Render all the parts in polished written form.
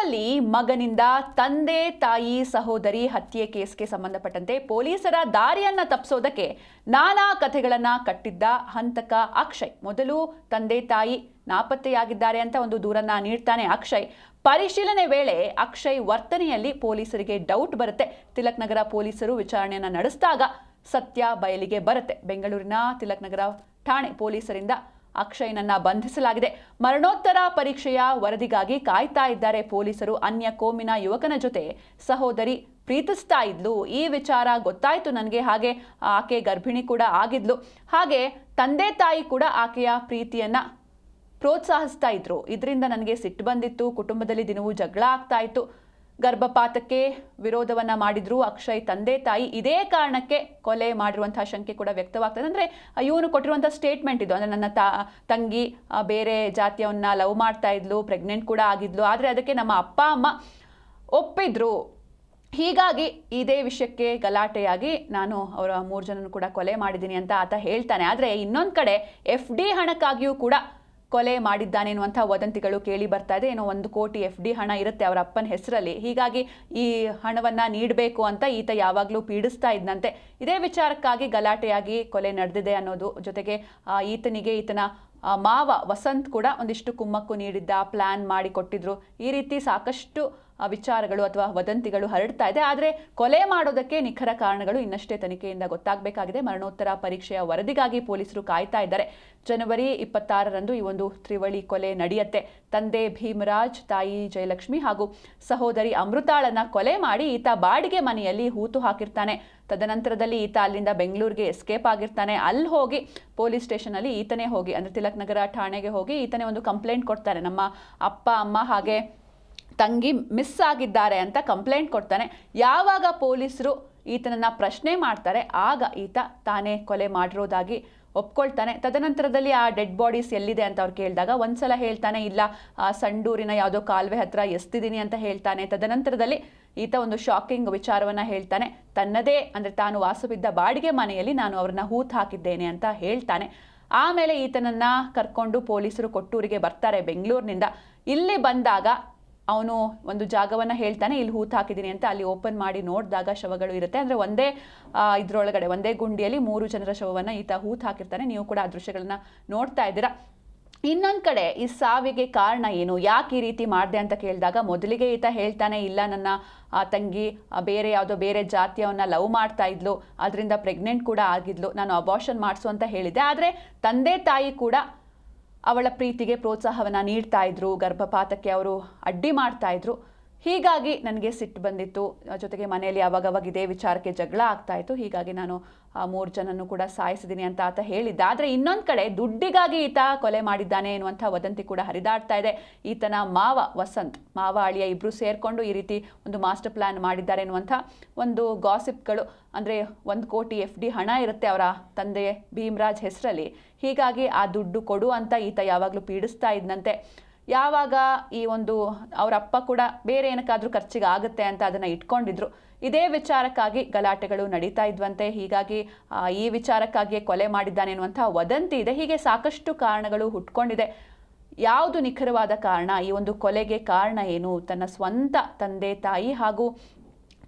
ಬೆಂಗಳೂರಿನಲ್ಲಿ ಮಗನಿಂದ ತಂದೆ ತಾಯಿ ಸಹೋದರಿ ಹತ್ಯೆ ಕೇಸ್ಗೆ ಸಂಬಂಧಪಟ್ಟಂತೆ ಪೊಲೀಸರ ದಾರಿಯನ್ನ ತಪ್ಪಿಸೋದಕ್ಕೆ ನಾನಾ ಕಥೆಗಳನ್ನ ಕಟ್ಟಿದ್ದ ಹಂತಕ ಅಕ್ಷಯ್ ಮೊದಲು ತಂದೆ ತಾಯಿ ನಾಪತ್ತೆಯಾಗಿದ್ದಾರೆ ಅಂತ ಒಂದು ದೂರನ್ನ ನೀಡ್ತಾನೆ ಅಕ್ಷಯ್. ಪರಿಶೀಲನೆ ವೇಳೆ ಅಕ್ಷಯ್ ವರ್ತನೆಯಲ್ಲಿ ಪೊಲೀಸರಿಗೆ ಡೌಟ್ ಬರುತ್ತೆ. ತಿಲಕ್ ನಗರ ಪೊಲೀಸರು ವಿಚಾರಣೆಯನ್ನ ನಡೆಸಿದಾಗ ಸತ್ಯ ಬಯಲಿಗೆ ಬರುತ್ತೆ. ಬೆಂಗಳೂರಿನ ತಿಲಕ್ ನಗರ ಠಾಣೆ ಪೊಲೀಸರಿಂದ ಅಕ್ಷಯ್ನನ್ನ ಬಂಧಿಸಲಾಗಿದೆ. ಮರಣೋತ್ತರ ಪರೀಕ್ಷೆಯ ವರದಿಗಾಗಿ ಕಾಯ್ತಾ ಇದ್ದಾರೆ ಪೊಲೀಸರು. ಅನ್ಯ ಕೋಮಿನ ಯುವಕನ ಜೊತೆ ಸಹೋದರಿ ಪ್ರೀತಿಸ್ತಾ ಇದ್ಲು, ಈ ವಿಚಾರ ಗೊತ್ತಾಯ್ತು ನನಗೆ. ಹಾಗೆ ಆಕೆ ಗರ್ಭಿಣಿ ಕೂಡ ಆಗಿದ್ಲು. ಹಾಗೆ ತಂದೆ ತಾಯಿ ಕೂಡ ಆಕೆಯ ಪ್ರೀತಿಯನ್ನ ಪ್ರೋತ್ಸಾಹಿಸ್ತಾ ಇದ್ರು. ಇದರಿಂದ ನನಗೆ ಸಿಟ್ಟು ಬಂದಿತ್ತು. ಕುಟುಂಬದಲ್ಲಿ ದಿನವೂ ಜಗಳ ಆಗ್ತಾ ಇತ್ತು. ಗರ್ಭಪಾತಕ್ಕೆ ವಿರೋಧವನ್ನ ಮಾಡಿದ್ರು ಅಕ್ಷಯ್ ತಂದೆ ತಾಯಿ. ಇದೇ ಕಾರಣಕ್ಕೆ ಕೊಲೆ ಮಾಡಿರುವಂತಹ ಶಂಕೆ ಕೂಡ ವ್ಯಕ್ತವಾಗ್ತದೆ. ಅಂದ್ರೆ ಇವನು ಕೊಟ್ಟಿರುವಂತಹ ಸ್ಟೇಟ್ಮೆಂಟ್ ಇದು. ಅಂದ್ರೆ ನನ್ನ ತಂಗಿ ಬೇರೆ ಜಾತಿಯವನ್ನ ಲವ್ ಮಾಡ್ತಾ ಇದ್ಲು, ಪ್ರೆಗ್ನೆಂಟ್ ಕೂಡ ಆಗಿದ್ಲು, ಆದ್ರೆ ಅದಕ್ಕೆ ನಮ್ಮ ಅಪ್ಪ ಅಮ್ಮ ಒಪ್ಪಿದ್ರು. ಹೀಗಾಗಿ ಇದೇ ವಿಷಯಕ್ಕೆ ಗಲಾಟೆಯಾಗಿ ನಾನು ಅವರ 3 ಜನನು ಕೂಡ ಕೊಲೆ ಮಾಡಿದ್ದೀನಿ ಅಂತ ಆತ ಹೇಳ್ತಾನೆ. ಆದ್ರೆ ಇನ್ನೊಂದು ಕಡೆ FD ಹಣಕ್ಕಾಗಿಯೂ ಕೂಡ ಕೊಲೆ ಮಾಡಿದ್ದಾನೆ ಎನ್ನುವಂಥ ವದಂತಿಗಳು ಕೇಳಿ ಬರ್ತಾ ಇದೆ. ಏನೋ 1 ಕೋಟಿ FD ಹಣ ಇರುತ್ತೆ ಅವರ ಅಪ್ಪನ ಹೆಸರಲ್ಲಿ. ಹೀಗಾಗಿ ಈ ಹಣವನ್ನ ನೀಡಬೇಕು ಅಂತ ಈತ ಯಾವಾಗಲೂ ಪೀಡಿಸ್ತಾ ಇದ್ದಂತೆ. ಇದೇ ವಿಚಾರಕ್ಕಾಗಿ ಗಲಾಟೆಯಾಗಿ ಕೊಲೆ ನಡೆದಿದೆ ಅನ್ನೋದು ಜೊತೆಗೆ ಈತನ ಮಾವ ವಸಂತ್ ಕೂಡ ಒಂದಿಷ್ಟು ಕುಮ್ಮಕ್ಕು ನೀಡಿದ್ದ, ಪ್ಲಾನ್ ಮಾಡಿ ಕೊಟ್ಟಿದ್ರು. ಈ ರೀತಿ ಸಾಕಷ್ಟು ವಿಚಾರಗಳು ಅಥವಾ ವದಂತಿಗಳು ಹರಡ್ತಾ ಇದೆ. ಆದರೆ ಕೊಲೆ ಮಾಡೋದಕ್ಕೆ ನಿಖರ ಕಾರಣಗಳು ಇನ್ನಷ್ಟೇ ತನಿಖೆಯಿಂದ ಗೊತ್ತಾಗಬೇಕಾಗಿದೆ. ಮರಣೋತ್ತರ ಪರೀಕ್ಷೆಯ ವರದಿಗಾಗಿ ಪೊಲೀಸರು ಕಾಯ್ತಾ ಇದ್ದಾರೆ. ಜನವರಿ 26ರಂದು ಈ ಒಂದು ತ್ರಿವಳಿ ಕೊಲೆ ನಡೆಯುತ್ತೆ. ತಂದೆ ಭೀಮರಾಜ್, ತಾಯಿ ಜಯಲಕ್ಷ್ಮಿ ಹಾಗೂ ಸಹೋದರಿ ಅಮೃತಾಳನ್ನ ಕೊಲೆ ಮಾಡಿ ಈತ ಬಾಡಿಗೆ ಮನೆಯಲ್ಲಿ ಹೂತು ಹಾಕಿರ್ತಾನೆ. ತದನಂತರದಲ್ಲಿ ಈತ ಅಲ್ಲಿಂದ ಬೆಂಗಳೂರಿಗೆ ಎಸ್ಕೇಪ್ ಆಗಿರ್ತಾನೆ. ಅಲ್ಲಿ ಹೋಗಿ ಪೊಲೀಸ್ ಸ್ಟೇಷನಲ್ಲಿ ಈತನೇ ಹೋಗಿ ಅಂದರೆ ತಿಲಕ್ ನಗರ ಠಾಣೆಗೆ ಹೋಗಿ ಈತನೇ ಒಂದು ಕಂಪ್ಲೇಂಟ್ ಕೊಡ್ತಾನೆ. ನಮ್ಮ ಅಪ್ಪ ಅಮ್ಮ ಹಾಗೆ ತಂಗಿ ಮಿಸ್ ಆಗಿದ್ದಾರೆ ಅಂತ ಕಂಪ್ಲೇಂಟ್ ಕೊಡ್ತಾನೆ. ಯಾವಾಗ ಪೊಲೀಸರು ಈತನನ್ನ ಪ್ರಶ್ನೆ ಮಾಡ್ತಾರೆ ಆಗ ಈತ ತಾನೇ ಕೊಲೆ ಮಾಡಿರೋದಾಗಿ ಒಪ್ಕೊಳ್ತಾನೆ. ತದನಂತರದಲ್ಲಿ ಆ ಡೆಡ್ ಬಾಡೀಸ್ ಎಲ್ಲಿದೆ ಅಂತ ಅವ್ರು ಕೇಳಿದಾಗ ಒಂದ್ಸಲ ಹೇಳ್ತಾನೆ, ಇಲ್ಲ ಸಂಡೂರಿನ ಯಾವುದೋ ಕಾಲುವೆ ಹತ್ರ ಎಸ್ತಿದ್ದೀನಿ ಅಂತ ಹೇಳ್ತಾನೆ. ತದನಂತರದಲ್ಲಿ ಈತ ಒಂದು ಶಾಕಿಂಗ್ ವಿಚಾರವನ್ನ ಹೇಳ್ತಾನೆ. ತನ್ನದೇ ಅಂದರೆ ತಾನು ವಾಸವಿದ್ದ ಬಾಡಿಗೆ ಮನೆಯಲ್ಲಿ ನಾನು ಅವ್ರನ್ನ ಹೂತು ಹಾಕಿದ್ದೇನೆ ಅಂತ ಹೇಳ್ತಾನೆ. ಆಮೇಲೆ ಈತನನ್ನ ಕರ್ಕೊಂಡು ಪೊಲೀಸರು ಕೊಟ್ಟೂರಿಗೆ ಬರ್ತಾರೆ ಬೆಂಗಳೂರಿನಿಂದ. ಇಲ್ಲಿ ಬಂದಾಗ ಅವನು ಒಂದು ಜಾಗವನ್ನು ಹೇಳ್ತಾನೆ, ಇಲ್ಲಿ ಹೂತು ಹಾಕಿದ್ದೀನಿ ಅಂತ. ಅಲ್ಲಿ ಓಪನ್ ಮಾಡಿ ನೋಡಿದಾಗ ಶವಗಳು ಇರುತ್ತೆ. ಅಂದರೆ ಇದರೊಳಗಡೆ ಒಂದೇ ಗುಂಡಿಯಲ್ಲಿ 3 ಜನರ ಶವವನ್ನು ಈತ ಹೂತು ಹಾಕಿರ್ತಾನೆ. ನೀವು ಕೂಡ ಆ ದೃಶ್ಯಗಳನ್ನ ನೋಡ್ತಾ ಇದ್ದೀರಾ. ಇನ್ನೊಂದು ಕಡೆ ಈ ಸಾವಿಗೆ ಕಾರಣ ಏನು, ಯಾಕೆ ಈ ರೀತಿ ಮಾಡಿದೆ ಅಂತ ಕೇಳಿದಾಗ ಮೊದಲಿಗೆ ಈತ ಹೇಳ್ತಾನೆ, ಇಲ್ಲ ನನ್ನ ತಂಗಿ ಬೇರೆ ಜಾತಿಯವನ್ನ ಲವ್ ಮಾಡ್ತಾ ಇದ್ಲು, ಅದರಿಂದ ಪ್ರೆಗ್ನೆಂಟ್ ಕೂಡ ಆಗಿದ್ಲು, ನಾನು ಅಬಾರ್ಷನ್ ಮಾಡಿಸು ಅಂತ ಹೇಳಿದೆ. ಆದರೆ ತಂದೆ ತಾಯಿ ಕೂಡ ಅವಳ ಪ್ರೀತಿಗೆ ಪ್ರೋತ್ಸಾಹವನ್ನು ನೀಡ್ತಾ ಇದ್ರು, ಗರ್ಭಪಾತಕ್ಕೆ ಅವರು ಅಡ್ಡಿ ಮಾಡ್ತಾ ಇದ್ರು. ಹೀಗಾಗಿ ನನಗೆ ಸಿಟ್ಟು ಬಂದಿತ್ತು. ಜೊತೆಗೆ ಮನೆಯಲ್ಲಿ ಅವಾಗವಾಗ ಇದೇ ವಿಚಾರಕ್ಕೆ ಜಗಳ ಆಗ್ತಾ ಇತ್ತು. ಹೀಗಾಗಿ ನಾನು 3 ಜನನ್ನು ಕೂಡ ಸಾಯಿಸಿದ್ದೀನಿ ಅಂತ ಆತ ಹೇಳಿದ್ದ. ಆದರೆ ಇನ್ನೊಂದು ಕಡೆ ದುಡ್ಡಿಗಾಗಿ ಈತ ಕೊಲೆ ಮಾಡಿದ್ದಾನೆ ಎನ್ನುವಂಥ ವದಂತಿ ಕೂಡ ಹರಿದಾಡ್ತಾ ಇದೆ. ಈತನ ಮಾವ ವಸಂತ್, ಮಾವ ಅಳಿಯ ಇಬ್ಬರು ಸೇರಿಕೊಂಡು ಈ ರೀತಿ ಒಂದು ಮಾಸ್ಟರ್ ಪ್ಲಾನ್ ಮಾಡಿದ್ದಾರೆ ಎನ್ನುವಂಥ ಒಂದು ಗಾಸಿಪ್ಗಳು. ಅಂದರೆ 1 ಕೋಟಿ FD ಹಣ ಇರುತ್ತೆ ಅವರ ತಂದೆ ಭೀಮರಾಜ್ ಹೆಸರಲ್ಲಿ. ಹೀಗಾಗಿ ಆ ದುಡ್ಡು ಕೊಡು ಅಂತ ಈತ ಯಾವಾಗಲೂ ಪೀಡಿಸ್ತಾ ಇದ್ದಂತೆ. ಯಾವಾಗ ಈ ಒಂದು ಅವರ ಅಪ್ಪ ಕೂಡ ಬೇರೆ ಏನಕ್ಕಾದ್ರೂ ಖರ್ಚಿಗೆ ಆಗುತ್ತೆ ಅಂತ ಅದನ್ನು ಇಟ್ಕೊಂಡಿದ್ರು. ಇದೇ ವಿಚಾರಕ್ಕಾಗಿ ಗಲಾಟೆಗಳು ನಡೀತಾ ಇದ್ವಂತೆ. ಹೀಗಾಗಿ ಈ ವಿಚಾರಕ್ಕಾಗಿಯೇ ಕೊಲೆ ಮಾಡಿದ್ದಾನೆ ಅನ್ನುವಂಥ ವದಂತಿ ಇದೆ. ಹೀಗೆ ಸಾಕಷ್ಟು ಕಾರಣಗಳು ಹುಟ್ಕೊಂಡಿದೆ. ಯಾವುದು ನಿಖರವಾದ ಕಾರಣ, ಈ ಒಂದು ಕೊಲೆಗೆ ಕಾರಣ ಏನು, ತನ್ನ ಸ್ವಂತ ತಂದೆ ತಾಯಿ ಹಾಗೂ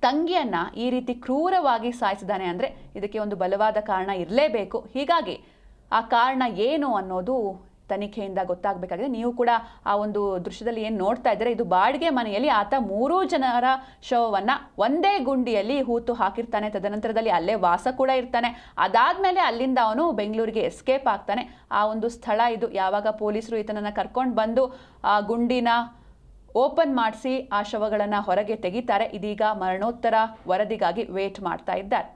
ತಂಗಿಯನ್ನ ಈ ರೀತಿ ಕ್ರೂರವಾಗಿ ಸಾಯಿಸಿದ್ದಾನೆ ಅಂದರೆ ಇದಕ್ಕೆ ಒಂದು ಬಲವಾದ ಕಾರಣ ಇರಲೇಬೇಕು. ಹೀಗಾಗಿ ಆ ಕಾರಣ ಏನು ಅನ್ನೋದು ತನಿಖೆಯಿಂದ ಗೊತ್ತಾಗಬೇಕಾಗಿದೆ. ನೀವು ಕೂಡ ಆ ಒಂದು ದೃಶ್ಯದಲ್ಲಿ ಏನು ನೋಡ್ತಾ ಇದ್ದಾರೆ, ಇದು ಬಾಡಿಗೆ ಮನೆಯಲ್ಲಿ ಆತ 3 ಜನರ ಶವವನ್ನು ಒಂದೇ ಗುಂಡಿಯಲ್ಲಿ ಹೂತು ಹಾಕಿರ್ತಾನೆ. ತದನಂತರದಲ್ಲಿ ಅಲ್ಲೇ ವಾಸ ಕೂಡ ಇರ್ತಾನೆ. ಅದಾದಮೇಲೆ ಅಲ್ಲಿಂದ ಅವನು ಬೆಂಗಳೂರಿಗೆ ಎಸ್ಕೇಪ್ ಆಗ್ತಾನೆ. ಆ ಒಂದು ಸ್ಥಳ ಇದು. ಯಾವಾಗ ಪೊಲೀಸರು ಈತನನ್ನು ಕರ್ಕೊಂಡು ಬಂದು ಆ ಗುಂಡಿನ ಓಪನ್ ಮಾಡಿಸಿ ಆ ಶವಗಳನ್ನು ಹೊರಗೆ ತೆಗಿತಾರೆ. ಇದೀಗ ಮರಣೋತ್ತರ ವರದಿಗಾಗಿ ವೇಟ್ ಮಾಡ್ತಾ ಇದ್ದಾರೆ.